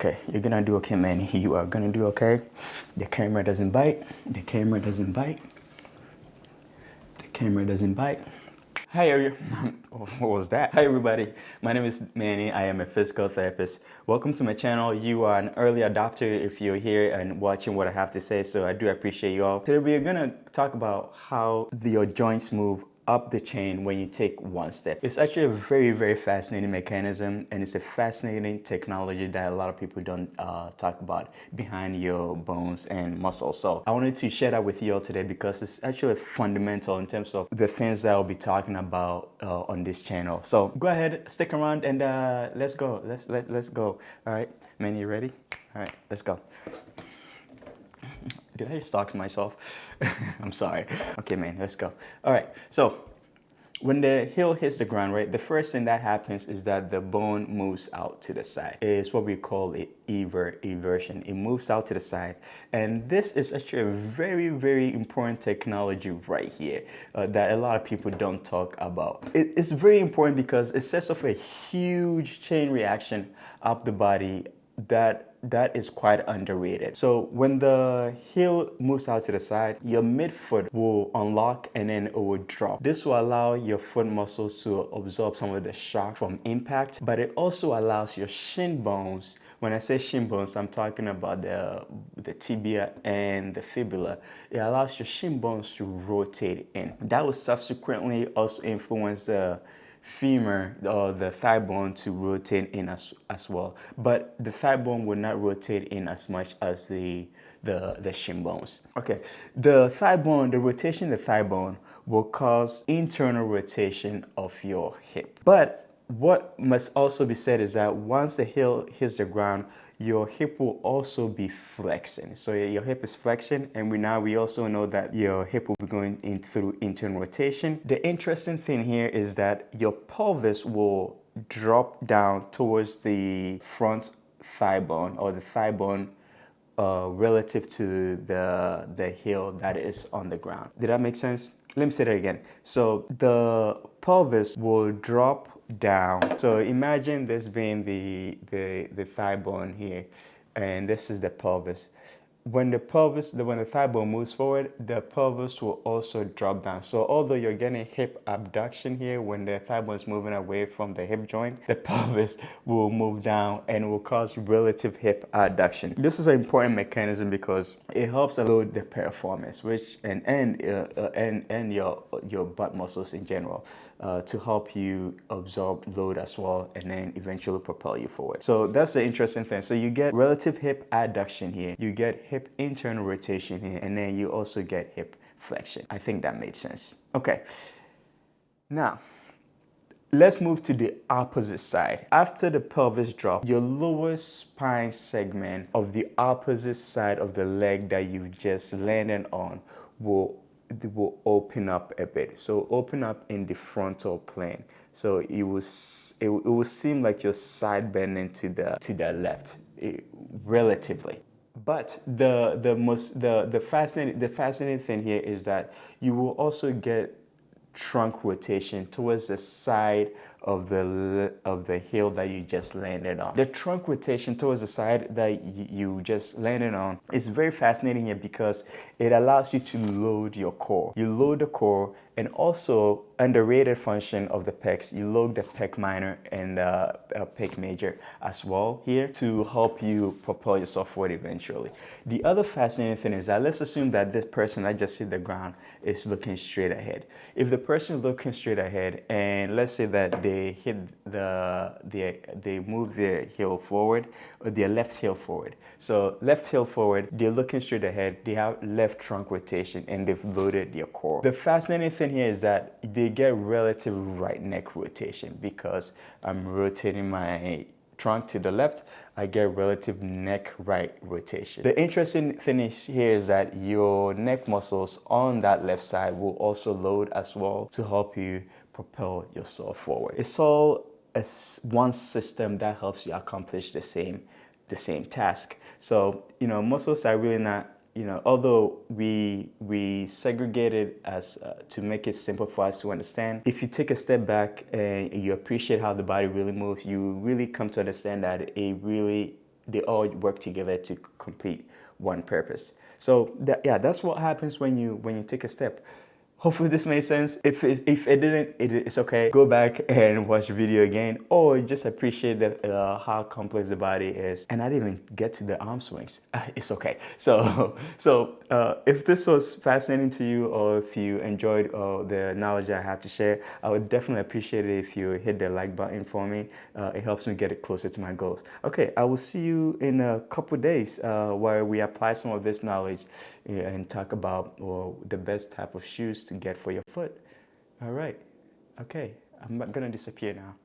Okay, you're gonna do okay, man. You are gonna do okay. The camera doesn't bite. The camera doesn't bite. The camera doesn't bite. Hi, what was that? Hi, everybody. My name is Manny. I am a physical therapist. Welcome to my channel. You are an early adopter if you're here and watching what I have to say, so I do appreciate you all. Today, we're gonna talk about how your joints move up the chain when you take one step. It's actually a very fascinating mechanism, and it's a fascinating technology that a lot of people don't talk about behind your bones and muscles. So I wanted to share that with you all today because it's actually fundamental in terms of the things that I'll be talking about on this channel. So go ahead, stick around, and let's go. Let's go. All right, man, you ready? All right, let's go. Did I just talk to myself? I'm sorry. Okay, man, let's go. All right, so when the heel hits the ground, right, the first thing that happens is that the bone moves out to the side. It's what we call eversion. It moves out to the side. And this is actually a very important technology right here that a lot of people don't talk about. It's very important because it sets off a huge chain reaction up the body that is quite underrated. So when the heel moves out to the side, your midfoot will unlock and then it will drop. This will allow your foot muscles to absorb some of the shock from impact, but it also allows your shin bones. When I say shin bones, I'm talking about the tibia and the fibula. It allows your shin bones to rotate in. That will subsequently also influence the femur or the thigh bone to rotate in as well, but the thigh bone will not rotate in as much as the shin bones. Okay, the rotation of the thigh bone will cause internal rotation of your hip. But what must also be said is that once the heel hits the ground, your hip will also be flexing. So your hip is flexing, and we also know that your hip will be going in through internal rotation. The interesting thing here is that your pelvis will drop down towards the front thigh bone, or the thigh bone relative to the heel that is on the ground. Did that make sense? Let me say that again. So the pelvis will drop down. So imagine this being the thigh bone here, and this is the pelvis. When the thigh bone moves forward, the pelvis will also drop down. So although you're getting hip abduction here, when the thigh bone is moving away from the hip joint, the pelvis will move down and will cause relative hip adduction. This is an important mechanism because it helps load the piriformis, which and your butt muscles in general, to help you absorb load as well, and then eventually propel you forward. So that's the interesting thing. So you get relative hip adduction here, you get hip internal rotation here, and then you also get hip flexion. I think that made sense. Okay, now let's move to the opposite side. After the pelvis drop, your lower spine segment of the opposite side of the leg that you just landed on will open up a bit. So open up in the frontal plane. So it will seem like you're side bending to the left, relatively. But the fascinating thing here is that you will also get trunk rotation towards the side of the heel that you just landed on. The trunk rotation towards the side that you just landed on is very fascinating here because it allows you to load your core. You load the core, and also underrated function of the pecs, you load the pec minor and pec major as well here to help you propel yourself forward eventually. The other fascinating thing is that let's assume that this person that just hit the ground is looking straight ahead. If the person is looking straight ahead, and let's say that they hit they move their heel forward, or their left heel forward. So left heel forward, they're looking straight ahead, they have left trunk rotation, and they've loaded their core. The fascinating thing here is that they get relative right neck rotation because I'm rotating my trunk to the left. I get relative neck right rotation. The interesting thing here is that your neck muscles on that left side will also load as well to help you propel yourself forward. It's all one system that helps you accomplish the same task. So muscles are really not, although we segregate it as to make it simple for us to understand. If you take a step back and you appreciate how the body really moves, you really come to understand that it really they all work together to complete one purpose. So yeah, that's what happens when you take a step. Hopefully this made sense. If it didn't, it's okay. Go back and watch the video again, or just appreciate how complex the body is. And I didn't even get to the arm swings. It's okay. So if this was fascinating to you, or if you enjoyed the knowledge I had to share, I would definitely appreciate it if you hit the like button for me. It helps me get it closer to my goals. Okay, I will see you in a couple days where we apply some of this knowledge and talk about the best type of shoes to get for your foot. All right. Okay. I'm not going to disappear now.